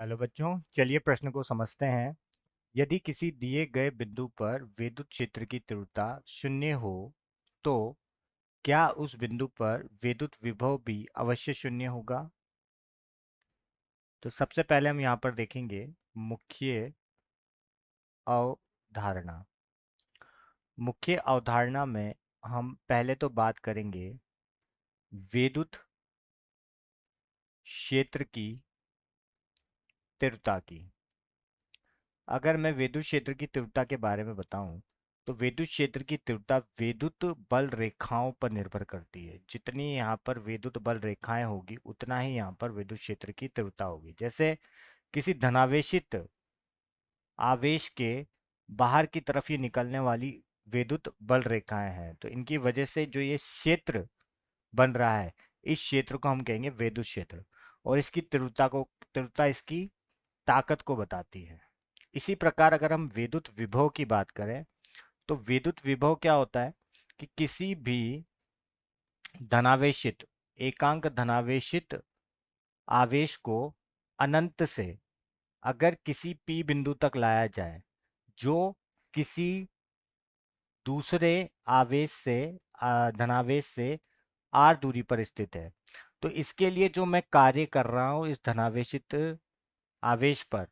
Hello बच्चों, चलिए प्रश्न को समझते हैं। यदि किसी दिए गए बिंदु पर विद्युत क्षेत्र की तीव्रता शून्य हो तो क्या उस बिंदु पर विद्युत विभव भी अवश्य शून्य होगा? तो सबसे पहले हम यहाँ पर देखेंगे मुख्य अवधारणा। मुख्य अवधारणा में हम पहले तो बात करेंगे विद्युत क्षेत्र की तीव्रता की। अगर मैं विद्युत क्षेत्र की तीव्रता के बारे में बताऊं तो विद्युत क्षेत्र की तीव्रता विद्युत बल रेखाओं पर निर्भर करती है। जितनी यहाँ पर विद्युत बल रेखाएं होगी उतना ही यहाँ पर विद्युत क्षेत्र की तीव्रता होगी। जैसे किसी धनावेशित आवेश के बाहर की तरफ ये निकलने वाली विद्युत बल रेखाएं हैं, तो इनकी वजह से जो ये क्षेत्र बन रहा है, इस क्षेत्र को हम कहेंगे विद्युत क्षेत्र। और इसकी तीव्रता इसकी ताकत को बताती है। इसी प्रकार अगर हम विद्युत विभव की बात करें तो विद्युत विभव क्या होता है कि किसी भी धनावेशित एकांक धनावेशित आवेश को अनंत से अगर किसी पी बिंदु तक लाया जाए जो किसी दूसरे आवेश से धनावेश से आर दूरी पर स्थित है, तो इसके लिए जो मैं कार्य कर रहा हूं इस धनावेशित आवेश पर,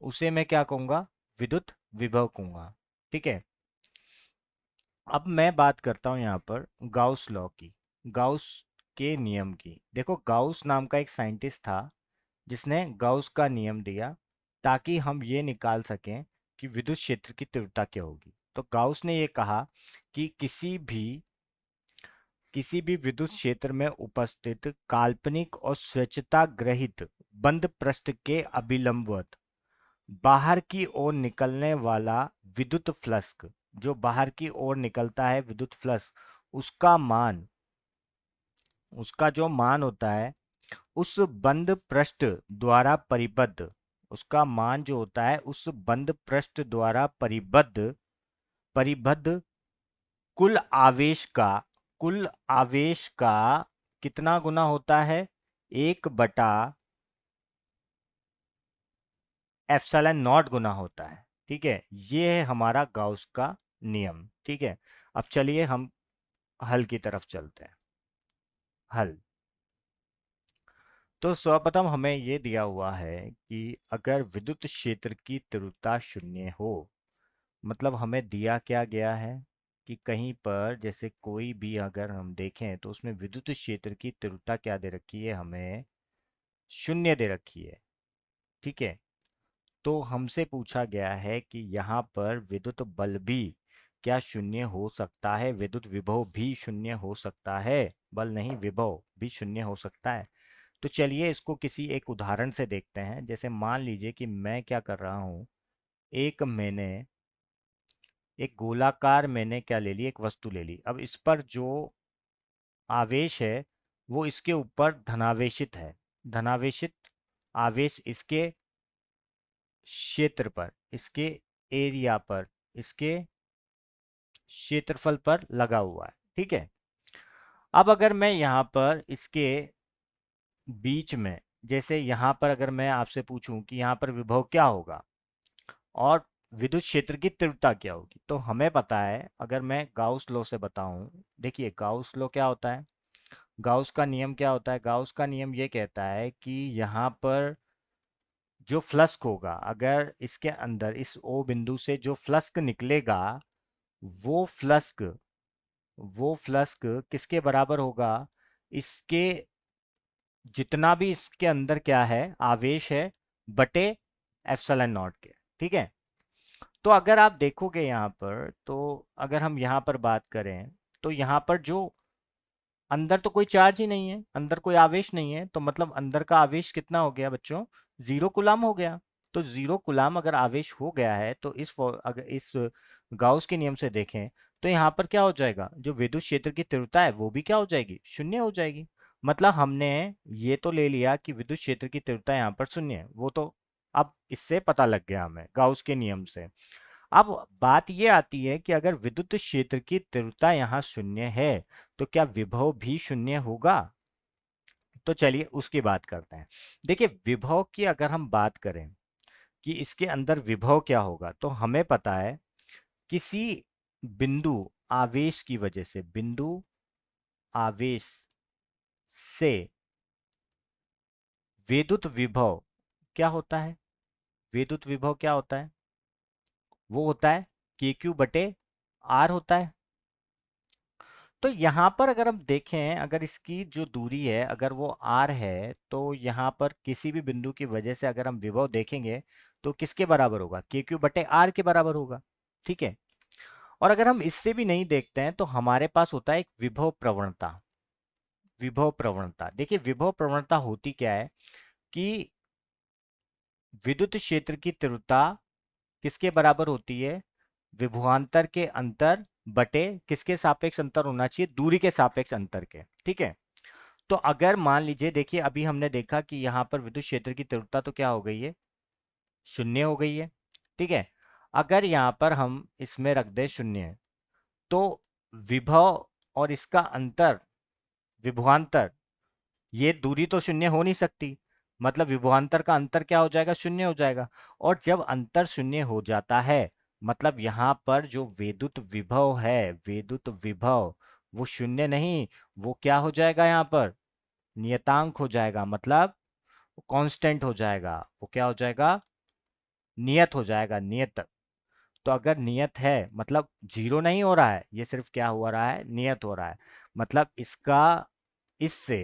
उसे मैं क्या कहूंगा? विद्युत विभव कहूंगा। ठीक है। अब मैं बात करता हूं यहाँ पर गाउस लॉ की, गाउस के नियम की। देखो, गाउस नाम का एक साइंटिस्ट था जिसने गाउस का नियम दिया ताकि हम ये निकाल सकें कि विद्युत क्षेत्र की तीव्रता क्या होगी। तो गाउस ने ये कहा कि किसी भी विद्युत क्षेत्र में उपस्थित काल्पनिक और स्वच्छता ग्रहित बंद पृष्ठ के अभिलंबवत बाहर की ओर निकलने वाला विद्युत फ्लक्स, जो बाहर की ओर निकलता है विद्युत फ्लक्स, उसका मान उसका जो मान होता है उस बंद पृष्ठ द्वारा परिबद्ध, उसका मान जो होता है उस बंद पृष्ठ द्वारा परिबद्ध परिबद्ध कुल आवेश का कितना गुना होता है? 1/, एप्सिलॉन नॉट गुना होता है। ठीक है, ये है हमारा गाउस का नियम। ठीक है। अब चलिए हम हल की तरफ चलते हैं। हल। तो सर्वप्रथम हमें ये दिया हुआ है कि अगर विद्युत क्षेत्र की तीव्रता शून्य हो, मतलब हमें दिया क्या गया है कि कहीं पर जैसे कोई भी अगर हम देखें तो उसमें विद्युत क्षेत्र की तीव्रता क्या दे रखी है? हमें शून्य दे रखी है। ठीक है। तो हमसे पूछा गया है कि यहाँ पर विद्युत बल भी क्या शून्य हो सकता है? विद्युत विभव भी शून्य हो सकता है? बल नहीं, विभव भी शून्य हो सकता है। तो चलिए इसको किसी एक उदाहरण से देखते हैं। जैसे मान लीजिए कि मैं क्या कर रहा हूँ, मैंने एक गोलाकार मैंने क्या ले ली, एक वस्तु ले ली। अब इस पर जो आवेश है वो इसके ऊपर धनावेशित है। धनावेशित आवेश इसके क्षेत्र पर, इसके एरिया पर, इसके क्षेत्रफल पर लगा हुआ है। ठीक है। अब अगर मैं यहाँ पर इसके बीच में, जैसे यहाँ पर अगर मैं आपसे पूछूं कि यहाँ पर विभव क्या होगा और विद्युत क्षेत्र की तीव्रता क्या होगी, तो हमें पता है। अगर मैं गाउस लॉ से बताऊं, देखिए गाउस लॉ क्या होता है, गाउस का नियम क्या होता है? गाउस का नियम ये कहता है कि यहाँ पर जो फ्लक्स होगा, अगर इसके अंदर इस ओ बिंदु से जो फ्लक्स निकलेगा, वो फ्लक्स वो फ्लक्स किसके बराबर होगा? इसके जितना भी इसके अंदर क्या है, आवेश है, बटे एप्सिलॉन नॉट के। ठीक है। तो अगर आप देखोगे यहाँ पर, तो अगर हम यहाँ पर बात करें तो यहाँ पर जो अंदर तो कोई चार्ज ही नहीं है, अंदर कोई आवेश नहीं है, तो मतलब अंदर का आवेश कितना हो गया बच्चों? 0 कूलाम हो गया। तो 0 कूलाम अगर आवेश हो गया है तो अगर इस गाउस के नियम से देखें तो यहाँ पर क्या हो जाएगा? जो विद्युत क्षेत्र की तीव्रता है वो भी क्या हो जाएगी? शून्य हो जाएगी। मतलब हमने ये तो ले लिया कि विद्युत क्षेत्र की तीव्रता यहाँ पर शून्य है, वो तो अब इससे पता लग गया हमें गाउस के नियम से। अब बात ये आती है कि अगर विद्युत क्षेत्र की तीव्रता यहाँ शून्य है तो क्या विभव भी शून्य होगा? तो चलिए उसकी बात करते हैं। देखिए विभव की अगर हम बात करें कि इसके अंदर विभव क्या होगा, तो हमें पता है किसी बिंदु आवेश की वजह से, बिंदु आवेश से विद्युत विभव क्या होता है, विद्युत विभव क्या होता है, वो होता है के क्यू बटे आर होता है। तो यहां पर अगर हम देखें, अगर इसकी जो दूरी है अगर वो आर है, तो यहां पर किसी भी बिंदु की वजह से अगर हम विभव देखेंगे तो किसके बराबर होगा, के क्यू बटे आर के बराबर होगा। ठीक है। और अगर हम इससे भी नहीं देखते हैं तो हमारे पास होता है एक विभव प्रवणता। विभव प्रवणता, देखिए विभव प्रवणता होती क्या है कि विद्युत क्षेत्र की तीव्रता किसके बराबर होती है, विभवांतर के अंतर बटे किसके सापेक्ष अंतर होना चाहिए, दूरी के सापेक्ष अंतर के। ठीक है। तो अगर मान लीजिए, देखिए अभी हमने देखा कि यहां पर विद्युत क्षेत्र की तीव्रता तो क्या हो गई है, शून्य हो गई है। ठीक है। अगर यहां पर हम इसमें रख दें शून्य, तो विभव और इसका अंतर, विभवांतर, ये दूरी तो शून्य हो नहीं सकती, मतलब विभवांतर का अंतर क्या हो जाएगा, शून्य हो जाएगा। और जब अंतर शून्य हो जाता है, मतलब यहां पर जो विद्युत विभव है, विद्युत विभव, वो शून्य नहीं, वो क्या हो जाएगा, यहाँ पर नियतांक हो जाएगा, मतलब कांस्टेंट हो जाएगा। वो क्या हो जाएगा, नियत हो जाएगा, नियत। तो अगर नियत है मतलब जीरो नहीं हो रहा है, ये सिर्फ क्या हो रहा है, नियत हो रहा है। मतलब इसका, इससे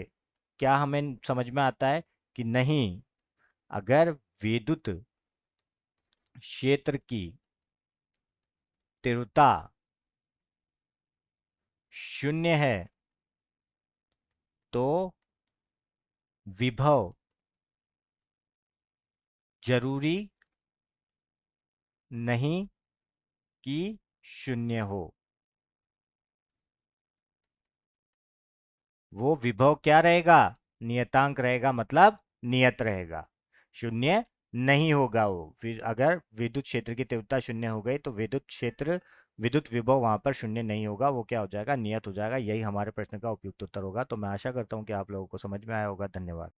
क्या हमें समझ में आता है कि नहीं, अगर विद्युत क्षेत्र की तीव्रता शून्य है तो विभव जरूरी नहीं कि शून्य हो। वो विभव क्या रहेगा, नियतांक रहेगा, मतलब नियत रहेगा, शून्य नहीं होगा वो। फिर अगर विद्युत क्षेत्र की तीव्रता शून्य हो गई तो विद्युत क्षेत्र, विद्युत विभव वहां पर शून्य नहीं होगा, वो क्या हो जाएगा, नियत हो जाएगा। यही हमारे प्रश्न का उपयुक्त उत्तर होगा। तो मैं आशा करता हूँ कि आप लोगों को समझ में आया होगा। धन्यवाद।